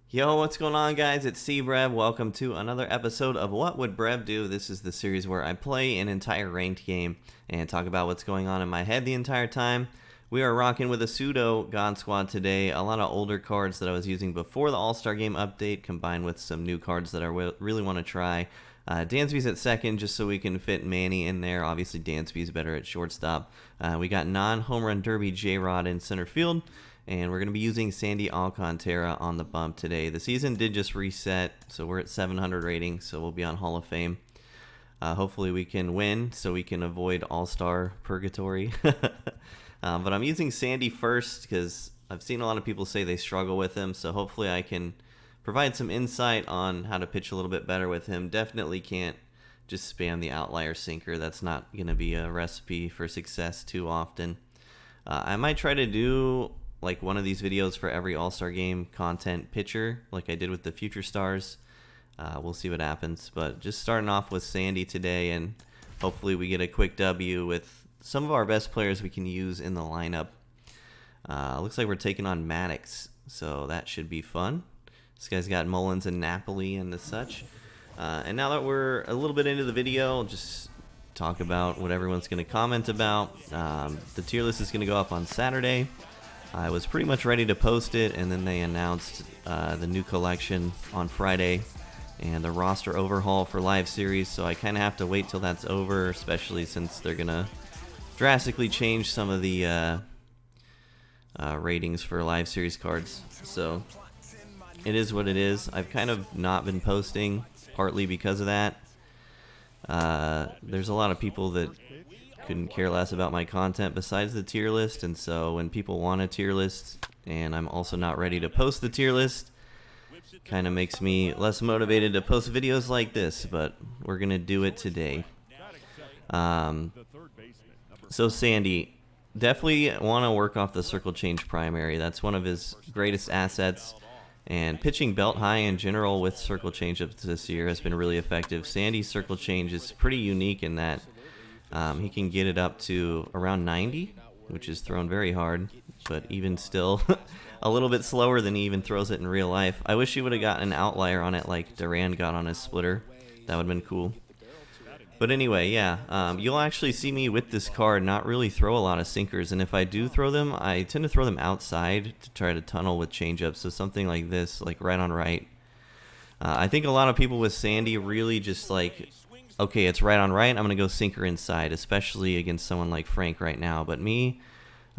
Yo, what's going on, guys? It's Brev. Welcome to another episode of What Would Brev Do? This is the series where I play an entire ranked game and talk about what's going on in my head the entire time. We are rocking with a pseudo God Squad today. A lot of older cards that I was using before the All-Star Game update combined with some new cards that I really want to try. Dansby's at second just so we can fit Manny in there. Obviously, Dansby's better at shortstop. We got non-home run derby J-Rod in center field. And we're going to be using Sandy Alcantara on the bump today. The season did just reset, so we're at 700 rating, so we'll be on Hall of Fame. Hopefully we can win so we can avoid All-Star purgatory. But I'm using Sandy first because I've seen a lot of people say they struggle with him, so hopefully I can provide some insight on how to pitch a little bit better with him. Definitely can't just spam the outlier sinker. That's not going to be a recipe for success too often. I might try to do like one of these videos for every All-Star Game content pitcher, like I did with the Future Stars. We'll see what happens, but just starting off with Sandy today, and hopefully we get a quick W with some of our best players we can use in the lineup. Looks like we're taking on Maddux, so that should be fun. This guy's got Mullins and Napoli and the such. And now that we're a little bit into the video, I'll just talk about what everyone's going to comment about. The tier list is going to go up on Saturday. I was pretty much ready to post it, and then they announced the new collection on Friday and the roster overhaul for live series, so I kind of have to wait till that's over, especially since they're going to drastically change some of the ratings for live series cards. So it is what it is. I've kind of not been posting, partly because of that. There's a lot of people that couldn't care less about my content besides the tier list, and so when people want a tier list and I'm also not ready to post the tier list, kind of makes me less motivated to post videos like this, but we're gonna do it today. So Sandy, definitely want to work off the circle change primary. That's one of his greatest assets, and pitching belt high in general with circle changeups this year has been really effective. Sandy's circle change is pretty unique in that he can get it up to around 90, which is thrown very hard, but even still a little bit slower than he even throws it in real life. I wish he would have gotten an outlier on it like Duran got on his splitter. That would have been cool. But anyway, yeah, you'll actually see me with this card not really throw a lot of sinkers, and if I do throw them, I tend to throw them outside to try to tunnel with changeups, so something like this, like right on right. I think a lot of people with Sandy really just like, okay, it's right on right, I'm going to go sinker inside, especially against someone like Frank right now. But me,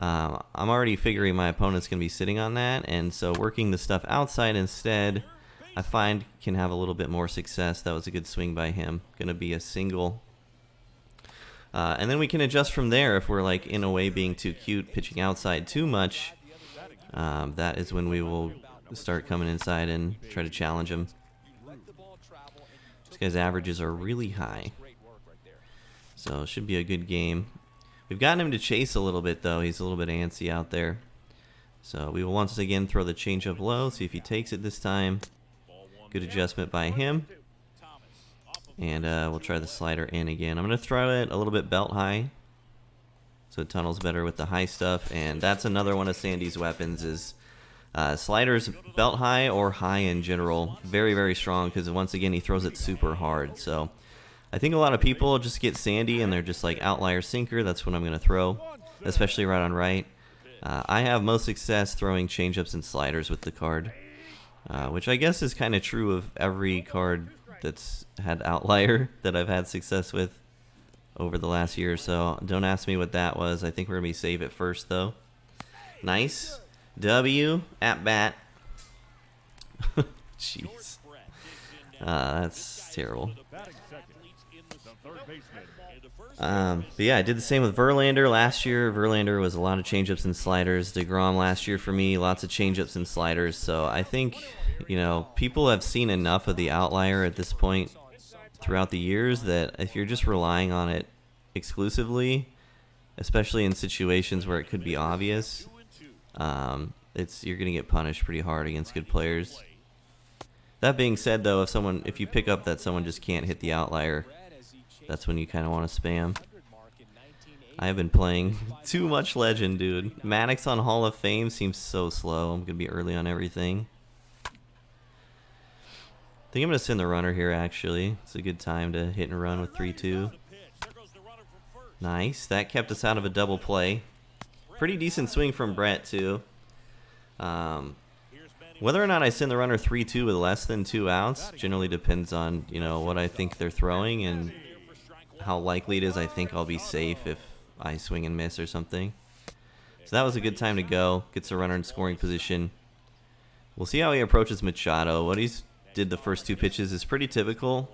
I'm already figuring my opponent's going to be sitting on that, and so working the stuff outside instead, I find can have a little bit more success. That was a good swing by him. Going to be a single. And then we can adjust from there if we're like in a way being too cute, pitching outside too much. That is when we will start coming inside and try to challenge him. This guy's averages are really high, so it should be a good game. We've gotten him to chase a little bit, though. He's a little bit antsy out there. So we will once again throw the changeup low, see if he takes it this time. Good adjustment by him. And we'll try the slider in again. I'm going to throw it a little bit belt high, so it tunnels better with the high stuff. And that's another one of Sandy's weapons is sliders belt high or high in general. Very, very strong because once again he throws it super hard. So I think a lot of people just get Sandy and they're just like outlier sinker. That's what I'm going to throw, especially right on right. I have most success throwing changeups and sliders with the card, which I guess is kind of true of every card that's had outlier that I've had success with over the last year or so. Don't ask me what that was. I think we're going to be save it first, though. Nice. W at bat. Jeez. That's terrible. But yeah, I did the same with Verlander last year. Verlander was a lot of changeups and sliders. DeGrom last year for me, lots of changeups and sliders. So I think, you know, people have seen enough of the outlier at this point throughout the years that if you're just relying on it exclusively, especially in situations where it could be obvious, you're gonna get punished pretty hard against good players. That being said, though, if you pick up that someone just can't hit the outlier, that's when you kind of want to spam. I have been playing too much Legend, dude. Maddux on Hall of Fame seems so slow. I'm gonna be early on everything. think I'm going to send the runner here, actually. It's a good time to hit and run with 3-2. Nice. That kept us out of a double play. Pretty decent swing from Brett, too. Whether or not I send the runner 3-2 with less than 2 outs generally depends on, you know, what I think they're throwing and how likely it is I think I'll be safe if I swing and miss or something. So that was a good time to go. Gets the runner in scoring position. We'll see how he approaches Machado. What he's did the first 2 pitches is pretty typical.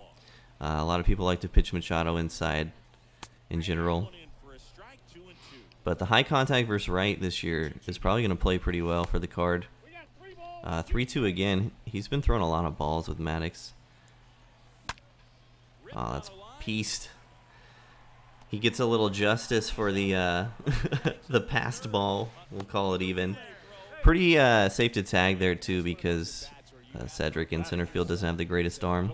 A lot of people like to pitch Machado inside in general. But the high contact versus right this year is probably going to play pretty well for the card. 3-2 again. He's been throwing a lot of balls with Maddux. Oh, that's pieced. He gets a little justice for the the passed ball. We'll call it even. Pretty safe to tag there too because Cedric in center field doesn't have the greatest arm.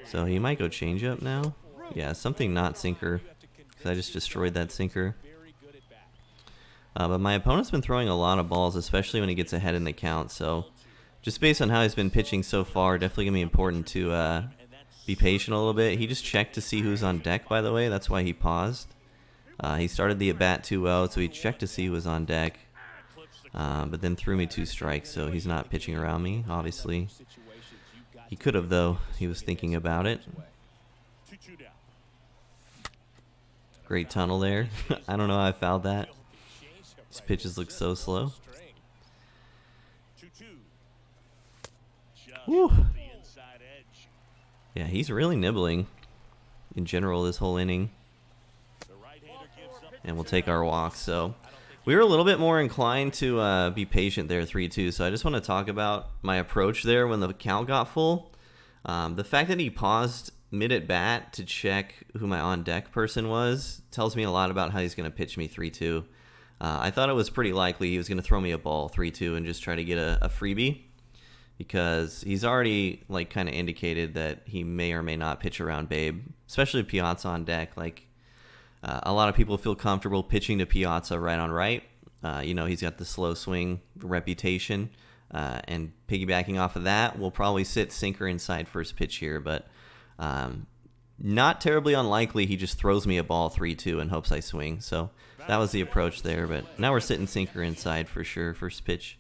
So he might go changeup now. Yeah, something not sinker because I just destroyed that sinker. But my opponent's been throwing a lot of balls, especially when he gets ahead in the count. So just based on how he's been pitching so far, definitely going to be important to be patient a little bit. He just checked to see who's on deck, by the way. That's why he paused. He started the at-bat 2-0, so he checked to see who was on deck. But then threw me 2 strikes, so he's not pitching around me, obviously. He could have, though. He was thinking about it. Great tunnel there. I don't know how I fouled that. These pitches look so slow. Woo. Yeah, he's really nibbling in general this whole inning. And we'll take our walk. So we were a little bit more inclined to be patient there, 3-2. So I just want to talk about my approach there when the count got full. The fact that he paused mid-at-bat to check who my on-deck person was tells me a lot about how he's going to pitch me 3-2. I thought it was pretty likely he was going to throw me a ball 3-2 and just try to get a freebie because he's already like kind of indicated that he may or may not pitch around Babe, especially Piazza on deck. Like a lot of people feel comfortable pitching to Piazza right on right. You know, he's got the slow swing reputation, and piggybacking off of that, we'll probably sit sinker inside first pitch here, but not terribly unlikely he just throws me a ball 3-2 and hopes I swing. So that was the approach there, but now we're sitting sinker inside for sure, first pitch.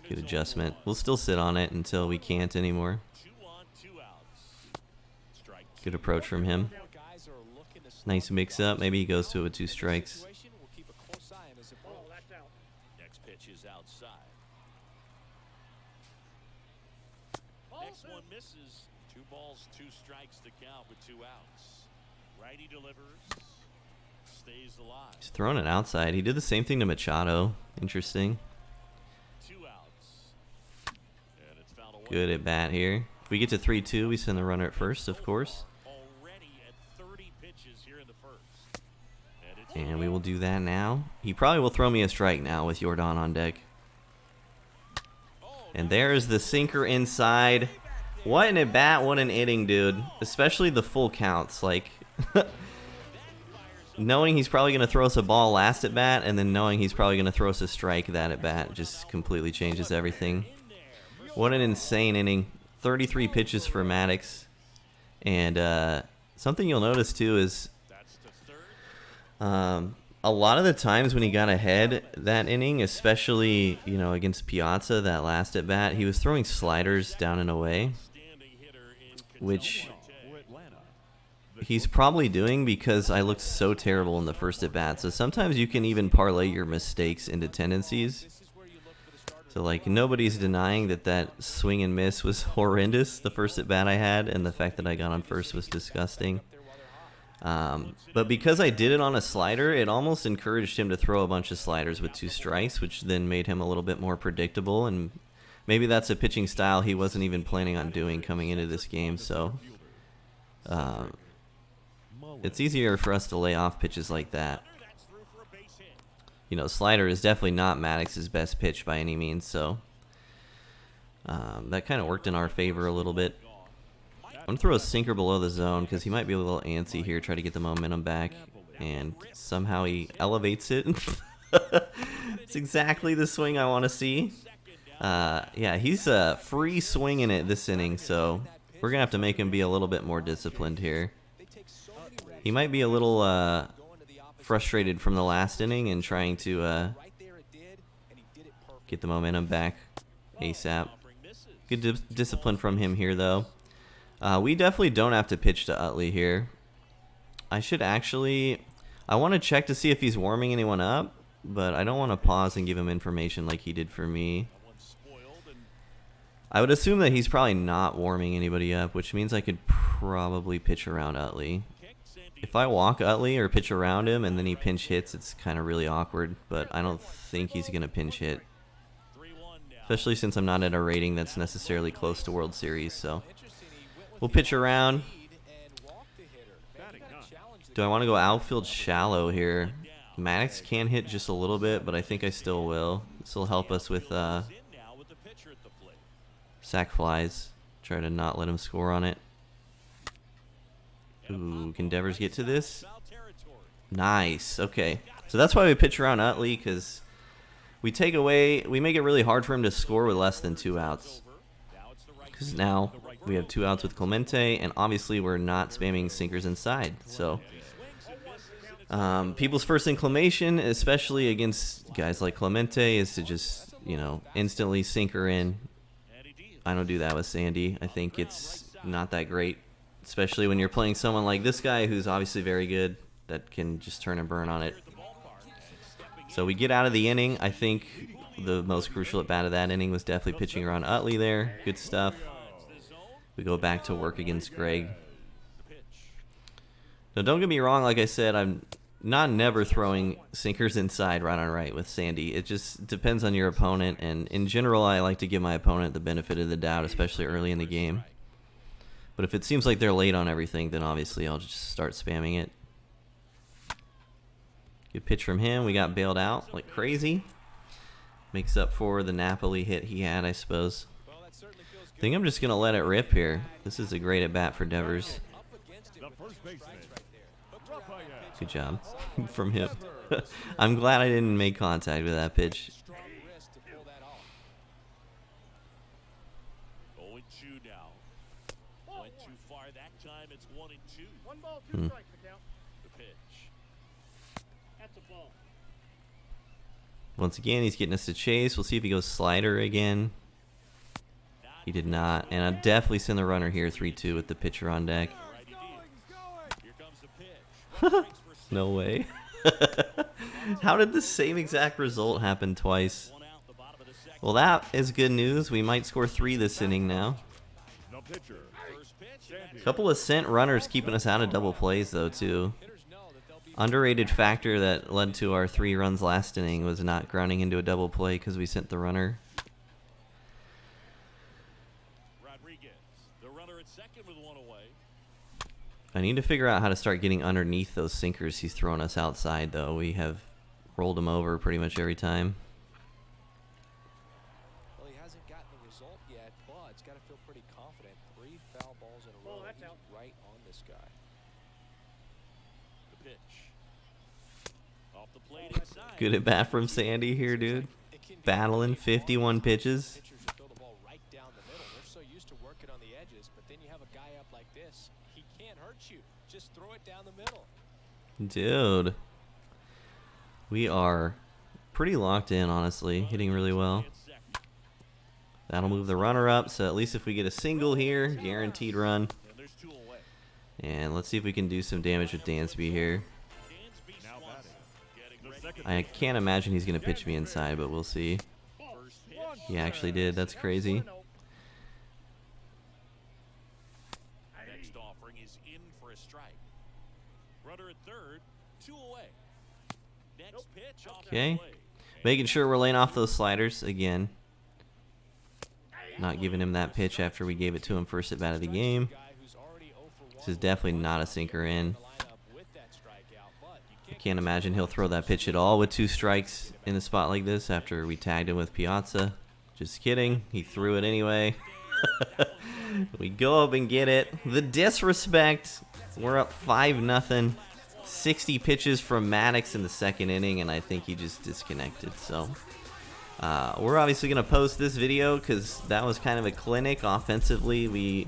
Good adjustment. We'll still sit on it until we can't anymore. Good approach from him. Nice mix up. Maybe he goes to it with 2 strikes. Next pitch is outside. Next one misses. 2 balls, 2 strikes to count with 2 outs. Righty delivers. Stays alive. He's throwing it outside. He did the same thing to Machado. Interesting. 2 outs. And it's fouled away. Good at bat here. If we get to 3-2, we send the runner at first, of course. Already at 30 pitches here in the first. And we will do that now. He probably will throw me a strike now with Jordan on deck. And there's the sinker inside. What an at-bat, what an inning, dude. Especially the full counts. Like, knowing he's probably going to throw us a ball last at-bat, and then knowing he's probably going to throw us a strike that at-bat just completely changes everything. What an insane inning. 33 pitches for Maddux. And something you'll notice, too, is a lot of the times when he got ahead that inning, especially, you know, against Piazza, that last at bat, he was throwing sliders down and away, which he's probably doing because I looked so terrible in the first at bat. So sometimes you can even parlay your mistakes into tendencies. So like nobody's denying that swing and miss was horrendous, the first at bat I had, and the fact that I got on first was disgusting. But because I did it on a slider, it almost encouraged him to throw a bunch of sliders with 2 strikes, which then made him a little bit more predictable. And maybe that's a pitching style he wasn't even planning on doing coming into this game. So it's easier for us to lay off pitches like that. You know, slider is definitely not Maddux's best pitch by any means. So that kind of worked in our favor a little bit. I'm going to throw a sinker below the zone because he might be a little antsy here, try to get the momentum back, and somehow he elevates it. It's exactly the swing I want to see. Yeah, he's free swinging it this inning, so we're going to have to make him be a little bit more disciplined here. He might be a little frustrated from the last inning and trying to get the momentum back ASAP. Good discipline from him here, though. We definitely don't have to pitch to Utley here. I want to check to see if he's warming anyone up, but I don't want to pause and give him information like he did for me. I would assume that he's probably not warming anybody up, which means I could probably pitch around Utley. If I walk Utley or pitch around him and then he pinch hits, it's kind of really awkward, but I don't think he's going to pinch hit. Especially since I'm not at a rating that's necessarily close to World Series, so we'll pitch around. Do I want to go outfield shallow here? Maddux can hit just a little bit, but I think I still will. This will help us with sac flies. Try to not let him score on it. Ooh, can Devers get to this? Nice. Okay. So that's why we pitch around Utley, because we make it really hard for him to score with less than 2 outs. Because now we have 2 outs with Clemente, and obviously we're not spamming sinkers inside. So people's first inclination, especially against guys like Clemente, is to just, instantly sinker in. I don't do that with Sandy. I think it's not that great, especially when you're playing someone like this guy who's obviously very good that can just turn and burn on it. So we get out of the inning. I think the most crucial at bat of that inning was definitely pitching around Utley there. Good stuff. We go back to work against Greg. Now, don't get me wrong. Like I said, I'm not never throwing sinkers inside right on right with Sandy. It just depends on your opponent. And in general, I like to give my opponent the benefit of the doubt, especially early in the game. But if it seems like they're late on everything, then obviously I'll just start spamming it. Good pitch from him. We got bailed out like crazy. Makes up for the Napoli hit he had, I suppose. I think I'm just going to let it rip here. This is a great at-bat for Devers. Good job from him. I'm glad I didn't make contact with that pitch. Once again, he's getting us to chase. We'll see if he goes slider again. He did not. And I'll definitely send the runner here 3-2 with the pitcher on deck. No way. How did the same exact result happen twice? Well, that is good news. We might score 3 this inning now. A couple of sent runners keeping us out of double plays, though, too. Underrated factor that led to our 3 runs last inning was not grounding into a double play because we sent the runner. Rodriguez, the runner at second with 1 away. I need to figure out how to start getting underneath those sinkers he's throwing us outside, though. We have rolled him over pretty much every time. Well, he hasn't gotten the result yet, but he's got to feel pretty confident. 3 foul balls in a row. He's right on this guy. The pitch. Off the plate inside. Good at bat from Sandy here, dude. Battling 51 pitches. Pitchers will throw the ball right down the middle. They're so used to working on the edges, but then you have a guy up like this. He can't hurt you. Just throw it down the middle. Dude. We are pretty locked in, honestly. Hitting really well. That'll move the runner up, so at least if we get a single here, guaranteed run. And let's see if we can do some damage with Dansby here. I can't imagine he's going to pitch me inside, but we'll see. He actually did. That's crazy. Next offering is in for a strike. Runner at third, 2 away. Next pitch off the Okay. plate. Making sure we're laying off those sliders again. Not giving him that pitch after we gave it to him first at bat of the game. This is definitely not a sinker in. I can't imagine he'll throw that pitch at all with 2 strikes in a spot like this after we tagged him with Piazza. Just kidding. He threw it anyway. We go up and get it. The disrespect. We're up 5-0. 60 pitches from Maddux in the second inning, and I think he just disconnected. So we're obviously going to post this video because that was kind of a clinic offensively. We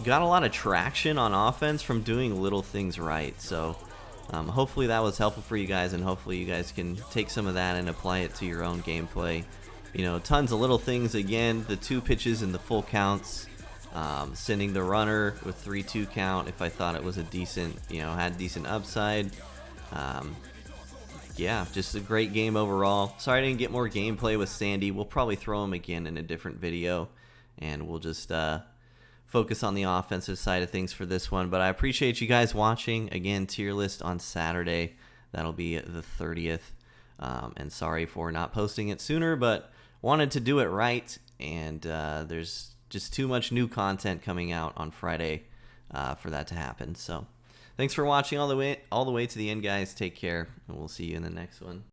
got a lot of traction on offense from doing little things right. So hopefully that was helpful for you guys, and hopefully you guys can take some of that and apply it to your own gameplay. You know, tons of little things. Again, the 2 pitches in the full counts, sending the runner with 3-2 count if I thought it was a decent, had decent upside. Yeah, just a great game overall. Sorry I didn't get more gameplay with Sandy. We'll probably throw him again in a different video, and we'll just focus on the offensive side of things for this one. But I appreciate you guys watching. Again, tier list on Saturday. That'll be the 30th. And sorry for not posting it sooner, but wanted to do it right. And there's just too much new content coming out on Friday for that to happen. So thanks for watching all the way to the end, guys. Take care, and we'll see you in the next one.